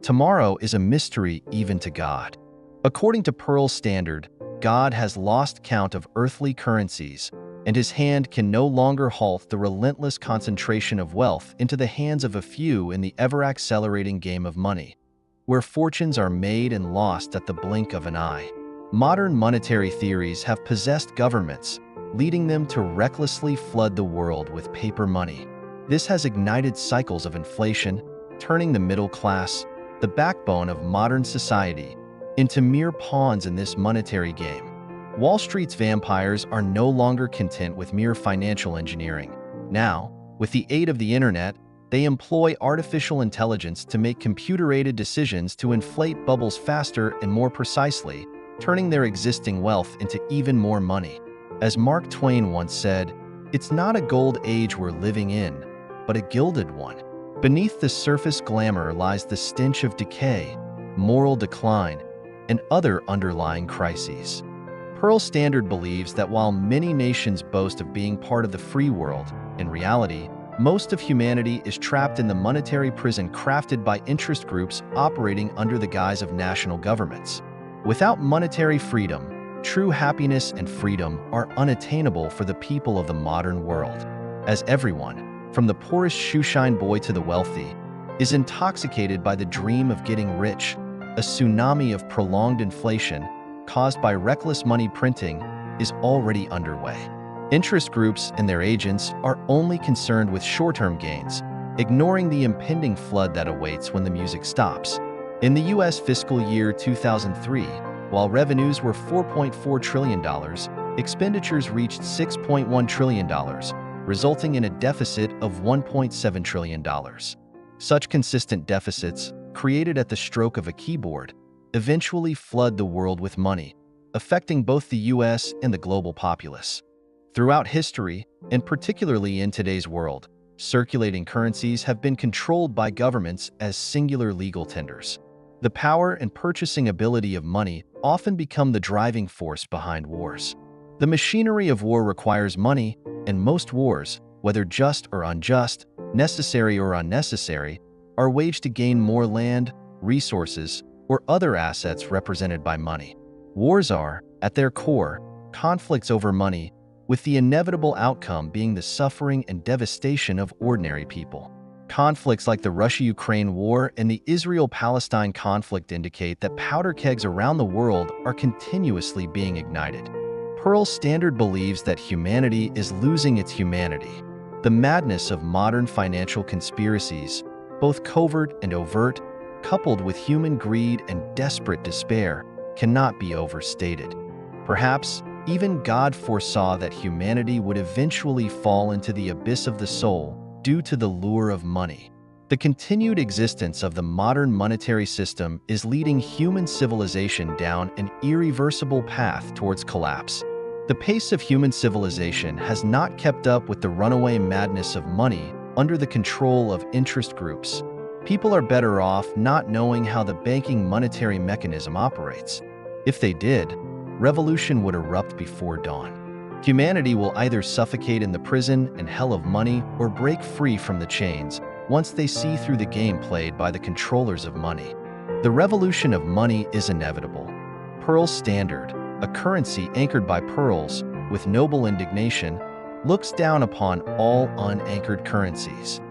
Tomorrow is a mystery even to God. According to Pearl Standard, God has lost count of earthly currencies, and his hand can no longer halt the relentless concentration of wealth into the hands of a few in the ever-accelerating game of money, where fortunes are made and lost at the blink of an eye. Modern monetary theories have possessed governments, leading them to recklessly flood the world with paper money. This has ignited cycles of inflation, turning the middle class, the backbone of modern society, into mere pawns in this monetary game. Wall Street's vampires are no longer content with mere financial engineering. Now, with the aid of the internet, they employ artificial intelligence to make computer-aided decisions to inflate bubbles faster and more precisely, turning their existing wealth into even more money. As Mark Twain once said, "It's not a gold age we're living in, but a gilded one." Beneath the surface glamour lies the stench of decay, moral decline, and other underlying crises. Pearl Standard believes that while many nations boast of being part of the free world, in reality, most of humanity is trapped in the monetary prison crafted by interest groups operating under the guise of national governments. Without monetary freedom, true happiness and freedom are unattainable for the people of the modern world, as everyone, from the poorest shoeshine boy to the wealthy, is intoxicated by the dream of getting rich. A tsunami of prolonged inflation, caused by reckless money printing, is already underway. Interest groups and their agents are only concerned with short-term gains, ignoring the impending flood that awaits when the music stops. In the U.S. fiscal year 2003, while revenues were $4.4 trillion, expenditures reached $6.1 trillion, resulting in a deficit of $1.7 trillion. Such consistent deficits, created at the stroke of a keyboard, eventually flood the world with money, affecting both the U.S. and the global populace. Throughout history, and particularly in today's world, circulating currencies have been controlled by governments as singular legal tenders. The power and purchasing ability of money often become the driving force behind wars. The machinery of war requires money, and most wars, whether just or unjust, necessary or unnecessary, are waged to gain more land, resources, or other assets represented by money. Wars are, at their core, conflicts over money, with the inevitable outcome being the suffering and devastation of ordinary people. Conflicts like the Russia-Ukraine war and the Israel-Palestine conflict indicate that powder kegs around the world are continuously being ignited. Pearl Standard believes that humanity is losing its humanity. The madness of modern financial conspiracies, both covert and overt, coupled with human greed and desperate despair, cannot be overstated. Perhaps even God foresaw that humanity would eventually fall into the abyss of the soul due to the lure of money. The continued existence of the modern monetary system is leading human civilization down an irreversible path towards collapse. The pace of human civilization has not kept up with the runaway madness of money under the control of interest groups. People are better off not knowing how the banking monetary mechanism operates. If they did, revolution would erupt before dawn. Humanity will either suffocate in the prison and hell of money or break free from the chains once they see through the game played by the controllers of money. The revolution of money is inevitable. Pearl Standard, a currency anchored by pearls, with noble indignation, looks down upon all unanchored currencies.